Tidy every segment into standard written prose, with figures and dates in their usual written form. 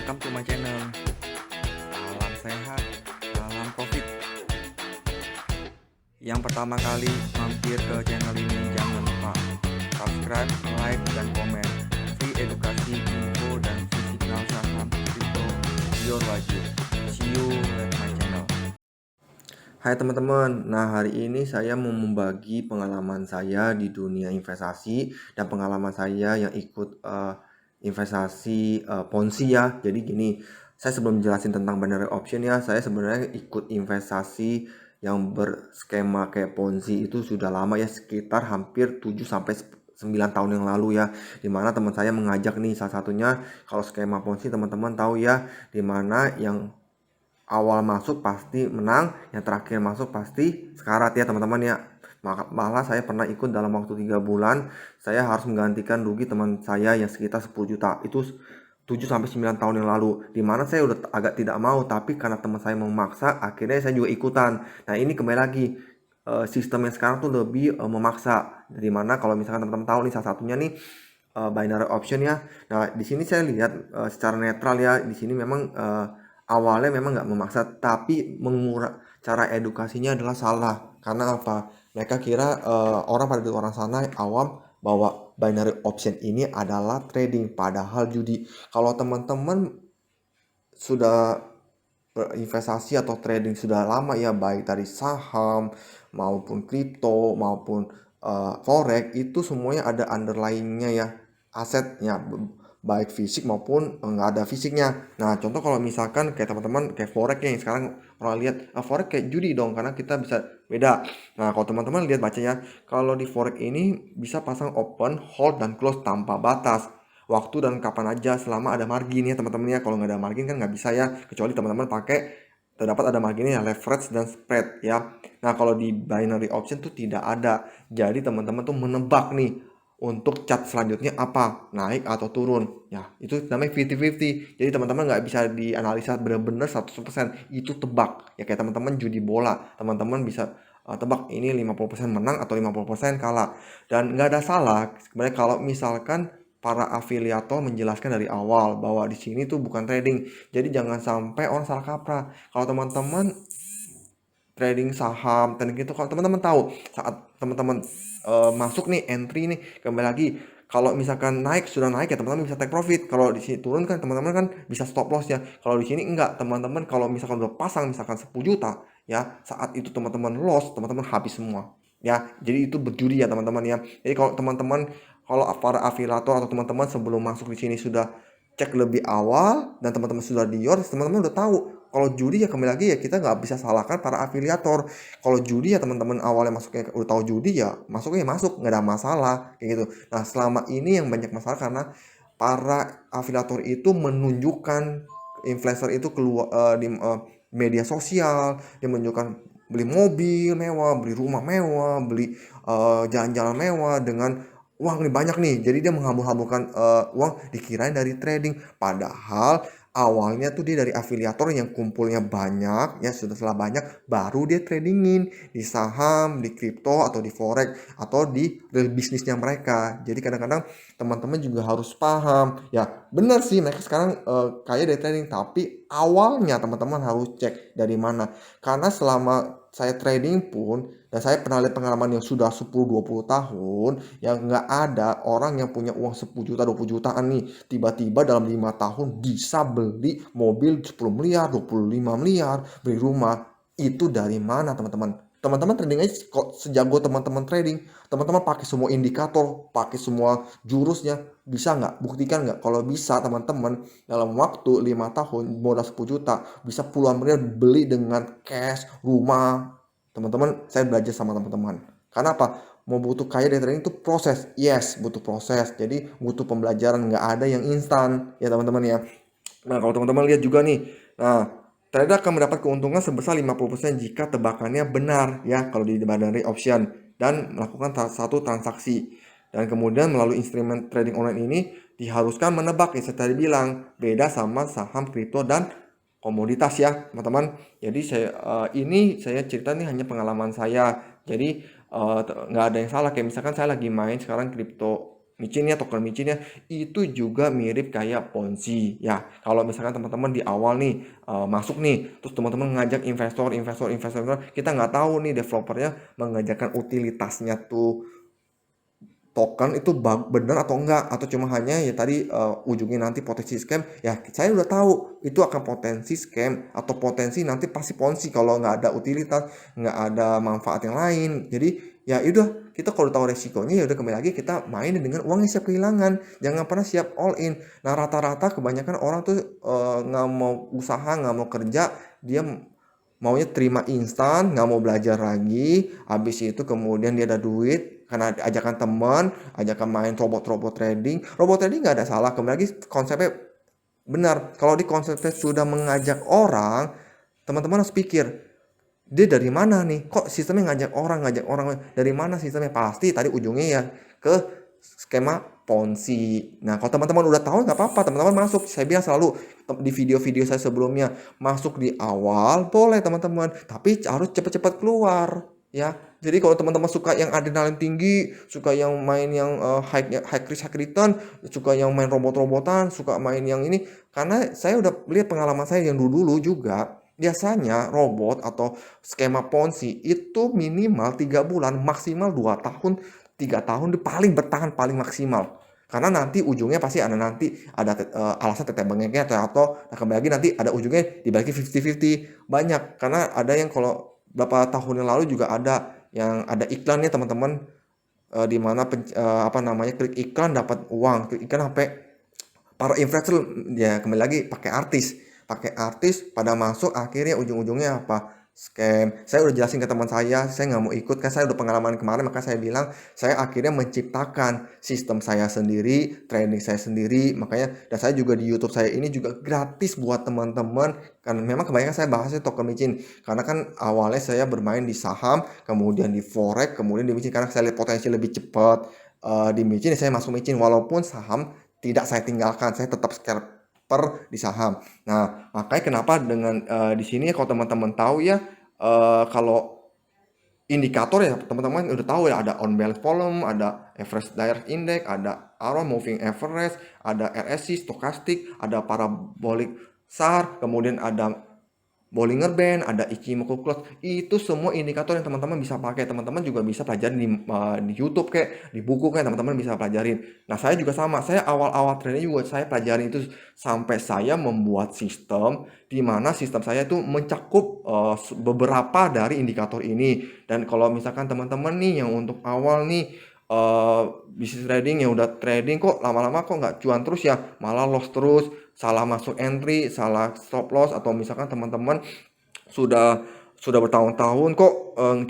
Welcome to my channel. Salam sehat, salam profit. Yang pertama kali mampir ke channel ini jangan lupa subscribe, like, dan komen. Free edukasi, info, dan fisikal saham kripto your wajib. See you at my channel. Hai teman-teman, nah hari ini saya mau membagi pengalaman saya di dunia investasi dan pengalaman saya yang ikut investasi Ponzi ya. Jadi gini, saya sebelum jelasin tentang binary option ya, saya sebenarnya ikut investasi yang berskema kayak Ponzi itu sudah lama ya, sekitar hampir 7-9 tahun yang lalu ya. Dimana teman saya mengajak nih, salah satunya kalau skema Ponzi teman-teman tahu ya, dimana yang awal masuk pasti menang, yang terakhir masuk pasti sekarat ya teman-teman ya. Malah saya pernah ikut dalam waktu 3 bulan, saya harus menggantikan rugi teman saya yang sekitar 10 juta. Itu 7-9 tahun yang lalu. Dimana saya udah agak tidak mau, tapi karena teman saya memaksa, akhirnya saya juga ikutan. Nah ini kembali lagi, sistem yang sekarang tuh lebih memaksa. Dimana kalau misalkan teman-teman tahu nih, salah satunya nih binary option ya. Nah di sini saya lihat secara netral ya, di sini memang awalnya memang nggak memaksa, tapi cara edukasinya adalah salah. Karena apa? Mereka kira orang pada orang sana awam bahwa binary option ini adalah trading, padahal judi. Kalau teman-teman sudah berinvestasi atau trading sudah lama ya, baik dari saham maupun kripto maupun forex, itu semuanya ada underlyingnya ya, asetnya, baik fisik maupun nggak ada fisiknya. Nah contoh kalau misalkan kayak teman-teman kayak forex yang sekarang orang lihat forex kayak judi dong, karena kita bisa beda. Nah kalau teman-teman lihat bacanya, kalau di forex ini bisa pasang open, hold, dan close tanpa batas waktu dan kapan aja selama ada margin ya teman-teman ya. Kalau nggak ada margin kan nggak bisa ya, kecuali teman-teman pakai terdapat ada marginnya ya, leverage dan spread ya. Nah kalau di binary option tuh tidak ada, jadi teman-teman tuh menebak nih untuk chart selanjutnya apa, naik atau turun ya. Itu namanya 50-50, jadi teman-teman nggak bisa dianalisa benar-benar 100%, itu tebak ya. Kayak teman-teman judi bola, teman-teman bisa tebak ini 50% menang atau 50% kalah, dan nggak ada salah sebenarnya kalau misalkan para afiliator menjelaskan dari awal bahwa di sini tuh bukan trading. Jadi jangan sampai orang salah kaprah. Kalau teman-teman trading saham, trading itu, kalau teman-teman tahu saat teman-teman masuk nih, entry nih, kembali lagi, kalau misalkan naik, sudah naik ya teman-teman bisa take profit. Kalau di sini turun kan teman-teman kan bisa stop loss ya. Kalau di sini enggak, teman-teman kalau misalkan udah pasang misalkan 10 juta ya, saat itu teman-teman loss, teman-teman habis semua ya. Jadi itu berjudi ya teman-teman ya. Jadi kalau teman-teman, kalau para afiliator atau teman-teman sebelum masuk di sini sudah cek lebih awal dan teman-teman sudah dior, teman-teman udah tahu. Kalau judi ya kembali lagi ya, kita nggak bisa salahkan para afiliator. Kalau judi ya teman-teman awalnya masuknya udah tahu judi ya masuknya ya masuk, nggak ada masalah kayak gitu. Nah selama ini yang banyak masalah karena para afiliator itu menunjukkan influencer itu keluar di media sosial, dia menunjukkan beli mobil mewah, beli rumah mewah, beli jalan-jalan mewah dengan uang nih banyak nih. Jadi dia menghambur-hamburkan uang dikirain dari trading, padahal awalnya tuh dia dari afiliator yang kumpulnya banyak ya. Setelah banyak baru dia tradingin di saham, di kripto, atau di forex, atau di real bisnisnya mereka. Jadi kadang-kadang teman-teman juga harus paham ya, benar sih mereka sekarang kaya dari trading, tapi awalnya teman-teman harus cek dari mana. Karena selama saya trading pun, dan saya pernah lihat pengalaman yang sudah 10-20 tahun, yang nggak ada orang yang punya uang 10 juta 20 jutaan nih tiba-tiba dalam 5 tahun bisa beli mobil 10 miliar 25 miliar, beli rumah. Itu dari mana teman-teman? Teman-teman trading aja kok sejago teman-teman trading, teman-teman pakai semua indikator, pakai semua jurusnya, bisa nggak? Buktikan nggak? Kalau bisa teman-teman dalam waktu 5 tahun modal 10 juta bisa puluhan miliar beli dengan cash rumah. Teman-teman, saya belajar sama teman-teman. Karena apa? Mau butuh kaya dari trading itu proses. Yes, butuh proses. Jadi butuh pembelajaran, nggak ada yang instan ya teman-teman ya. Nah kalau teman-teman lihat juga nih, nah trader akan mendapat keuntungan sebesar 50% jika tebakannya benar ya kalau di binary option, dan melakukan satu transaksi. Dan kemudian melalui instrumen trading online ini diharuskan menebak yang saya tadi bilang, beda sama saham, kripto, dan komoditas ya teman-teman. Jadi ini saya cerita nih hanya pengalaman saya. Jadi nggak ada yang salah. Kayak misalkan saya lagi main sekarang kripto micinnya, token micinnya itu juga mirip kayak Ponzi ya. Kalau misalkan teman-teman di awal nih masuk nih, terus teman-teman ngajak investor, kita nggak tahu nih developernya mengajarkan utilitasnya tuh token itu benar atau enggak, atau cuma hanya ya tadi ujungnya nanti potensi scam. Ya saya udah tahu itu akan potensi scam atau potensi nanti pasti Ponzi kalau nggak ada utilitas, nggak ada manfaat yang lain. Jadi ya udah, kita kalau tahu resikonya ya udah, kembali lagi kita main dengan uang yang siap kehilangan, jangan pernah siap all in. Nah rata-rata kebanyakan orang tuh nggak mau usaha, nggak mau kerja, dia maunya terima instan, nggak mau belajar lagi. Habis itu kemudian dia ada duit karena ajakan teman, ajakan main robot trading. Robot trading nggak ada salah, kembali lagi konsepnya benar. Kalau di konsepnya sudah mengajak orang, teman-teman harus pikir, dia dari mana nih? Kok sistemnya ngajak orang dari mana sistemnya? Pasti tadi ujungnya ya ke skema Ponzi. Nah, kalau teman-teman udah tahu nggak apa-apa, teman-teman masuk. Saya bilang selalu di video-video saya sebelumnya, masuk di awal boleh teman-teman, tapi harus cepat-cepat keluar ya. Jadi kalau teman-teman suka yang adrenalin tinggi, suka yang main yang high risk high return, suka yang main robot-robotan, suka main yang ini, karena saya udah lihat pengalaman saya yang dulu juga. Biasanya robot atau skema Ponzi itu minimal 3 bulan, maksimal 2 tahun, 3 tahun paling bertahan paling maksimal. Karena nanti ujungnya pasti ada alasan teteh bengeknya atau kembali lagi nanti ada ujungnya dibagi 50-50. Banyak, karena ada yang kalau beberapa tahun yang lalu juga ada yang ada iklannya teman-teman, di mana klik iklan dapat uang, klik iklan sampai para investor ya kembali lagi pakai artis pada masuk, akhirnya ujung-ujungnya apa? Scam. Saya udah jelasin ke teman saya nggak mau ikut, kan saya udah pengalaman kemarin, maka saya bilang saya akhirnya menciptakan sistem saya sendiri, training saya sendiri, makanya. Dan saya juga di YouTube saya ini juga gratis buat teman-teman, kan memang kebanyakan saya bahasnya token micin, karena kan awalnya saya bermain di saham, kemudian di forex, kemudian di micin, karena saya lihat potensi lebih cepat di micin, saya masuk micin. Walaupun saham tidak saya tinggalkan, saya tetap scalper di saham. Nah, makanya kenapa dengan di sini ya, kalau teman-teman tahu ya, kalau indikator ya teman-teman udah tahu ya, ada on balance volume, ada average direct index, ada arrow moving average, ada RSI, stokastik, ada parabolic SAR, kemudian ada Bollinger Band, ada Ichimoku Close. Itu semua indikator yang teman-teman bisa pakai. Teman-teman juga bisa pelajarin di YouTube kayak di buku kayak teman-teman bisa pelajarin. Nah, saya juga sama. Saya awal-awal training juga saya pelajarin itu sampai saya membuat sistem di mana sistem saya itu mencakup beberapa dari indikator ini. Dan kalau misalkan teman-teman nih yang untuk awal nih bisnis trading, yang udah trading kok lama-lama kok nggak cuan terus ya, malah loss terus, salah masuk entry, salah stop loss, atau misalkan teman-teman sudah bertahun-tahun kok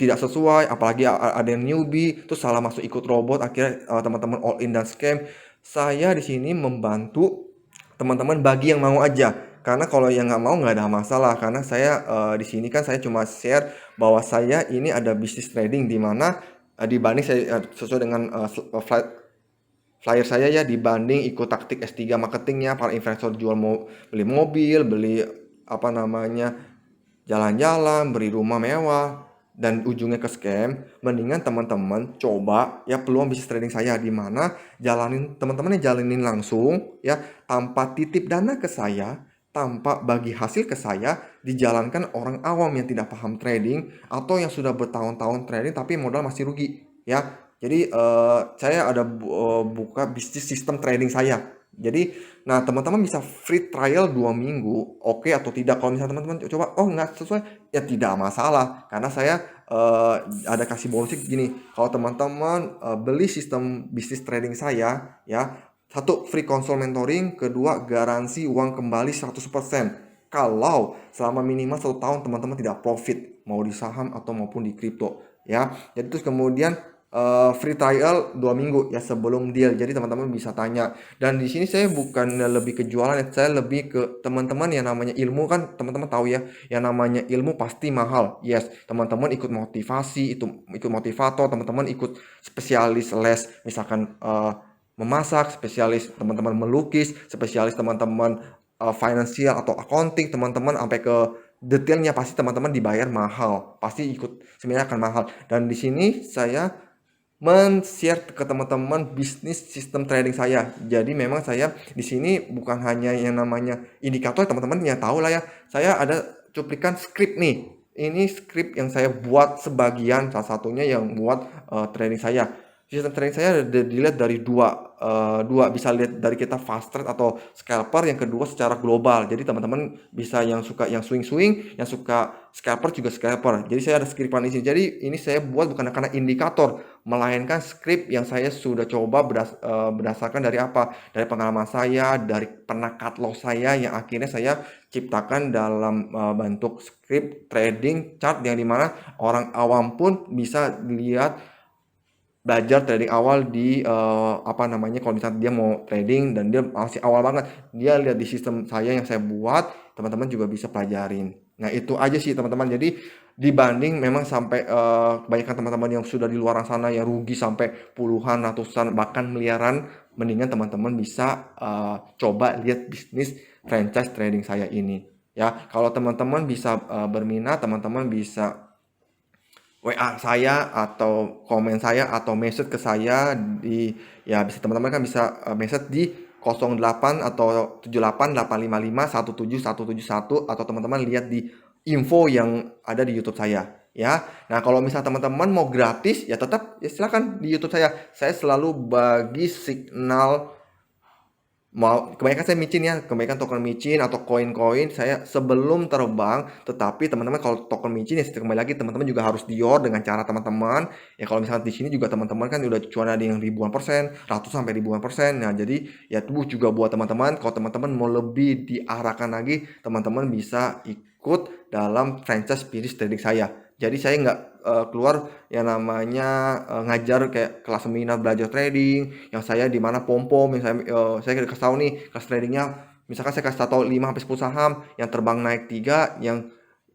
tidak sesuai, apalagi ada yang newbie terus salah masuk ikut robot, akhirnya teman-teman all in dan scam. Saya di sini membantu teman-teman bagi yang mau aja, karena kalau yang nggak mau nggak ada masalah, karena saya di sini kan saya cuma share bahwa saya ini ada bisnis trading di mana dibanding saya sesuai dengan flyer saya ya, dibanding ikut taktik S3 marketingnya para investor beli mobil, beli jalan-jalan, beli rumah mewah, dan ujungnya ke scam. Mendingan teman-teman coba ya peluang bisnis trading saya, di mana teman-teman yang jalanin langsung ya, tanpa titip dana ke saya, tanpa bagi hasil ke saya, dijalankan orang awam yang tidak paham trading atau yang sudah bertahun-tahun trading tapi modal masih rugi ya. Jadi saya ada buka bisnis sistem trading saya. Jadi, nah teman-teman bisa free trial 2 minggu, oke atau tidak. Kalau misalnya teman-teman coba, oh nggak sesuai, ya tidak masalah. Karena saya ada kasih bonus gini, kalau teman-teman beli sistem bisnis trading saya, ya, 1 free consult mentoring, kedua garansi uang kembali 100%. Kalau selama minimal 1 tahun teman-teman tidak profit, mau di saham atau maupun di kripto, ya. Jadi terus kemudian free trial 2 minggu ya sebelum deal. Jadi teman-teman bisa tanya. Dan di sini saya bukan lebih ke jualan, saya lebih ke teman-teman yang namanya ilmu, kan teman-teman tahu ya, yang namanya ilmu pasti mahal. Yes, teman-teman ikut motivasi, ikut motivator, teman-teman ikut spesialis les, misalkan memasak, spesialis teman-teman melukis, spesialis teman-teman financial atau accounting, teman-teman sampai ke detailnya pasti teman-teman dibayar mahal. Pasti ikut sebenarnya akan mahal. Dan di sini saya men-share ke teman-teman bisnis sistem trading saya. Jadi memang saya di sini bukan hanya yang namanya indikator, teman-teman ya tahu lah ya. Saya ada cuplikan skrip nih. Ini skrip yang saya buat sebagian, salah satunya yang buat trading saya. Sistem trading saya dilihat dari dua bisa lihat dari kita fast trade atau scalper, yang kedua secara global. Jadi teman-teman bisa yang suka yang swing, yang suka scalper juga scalper. Jadi saya ada skripan di sini. Jadi ini saya buat bukan karena indikator, melainkan skrip yang saya sudah coba berdasarkan dari apa? Dari pengalaman saya, dari pernah cut loss saya yang akhirnya saya ciptakan dalam bentuk skrip trading chart yang dimana orang awam pun bisa lihat, belajar trading awal di kalau misalnya dia mau trading dan dia masih awal banget, dia lihat di sistem saya yang saya buat, teman-teman juga bisa pelajarin. Nah itu aja sih teman-teman. Jadi dibanding memang sampai kebanyakan teman-teman yang sudah di luar sana yang rugi sampai puluhan, ratusan, bahkan miliaran, mendingan teman-teman bisa coba lihat bisnis franchise trading saya ini. Ya, kalau teman-teman bisa berminat, teman-teman bisa WA saya atau komen saya atau message ke saya di, ya bisa teman-teman kan bisa message di 08 atau 78 855 17171, atau teman-teman lihat di info yang ada di YouTube saya ya. Nah, kalau misalnya teman-teman mau gratis ya tetap ya silakan di YouTube saya. Saya selalu bagi signal. Mau kebanyakan saya micin ya, kebanyakan token micin atau koin-koin saya sebelum terbang. Tetapi teman-teman kalau token micin ya kembali lagi teman-teman juga harus dior dengan cara teman-teman. Ya kalau misalnya di sini juga teman-teman kan udah cuan ada yang ribuan persen, ratus sampai ribuan persen. Nah, jadi ya itu juga buat teman-teman, kalau teman-teman mau lebih diarahkan lagi, teman-teman bisa ikut dalam franchise bisnis trading saya. Jadi saya nggak keluar yang namanya ngajar kayak kelas seminar belajar trading yang saya di mana pom-pom yang saya kasih tahu nih kelas tradingnya, misalkan saya kasih tahu 5 sampai 10 saham yang terbang naik 3,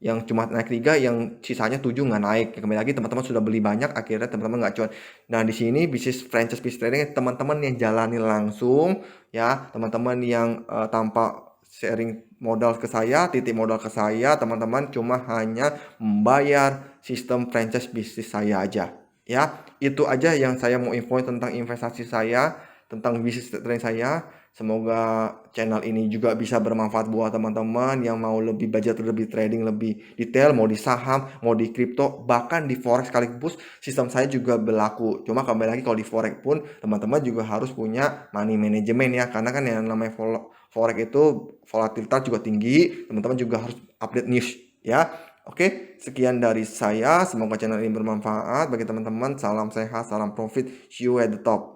yang cuma naik 3, yang sisanya 7 nggak naik. Kembali lagi teman-teman sudah beli banyak, akhirnya teman-teman nggak cuan. Nah di sini bisnis franchise bisnis trading teman-teman yang jalani langsung ya, teman-teman yang tanpa sharing modal ke saya, titip modal ke saya, teman-teman cuma hanya membayar sistem franchise bisnis saya aja. Ya, itu aja yang saya mau info tentang investasi saya, tentang bisnis trading saya. Semoga channel ini juga bisa bermanfaat buat teman-teman yang mau lebih belajar lebih trading lebih detail, mau di saham, mau di kripto, bahkan di forex sekaligus sistem saya juga berlaku. Cuma kembali lagi kalau di forex pun teman-teman juga harus punya money management ya, karena kan yang namanya forex itu volatilitas juga tinggi, teman-teman juga harus update news ya. Oke, sekian dari saya. Semoga channel ini bermanfaat bagi teman-teman. Salam sehat, salam profit. See you at the top.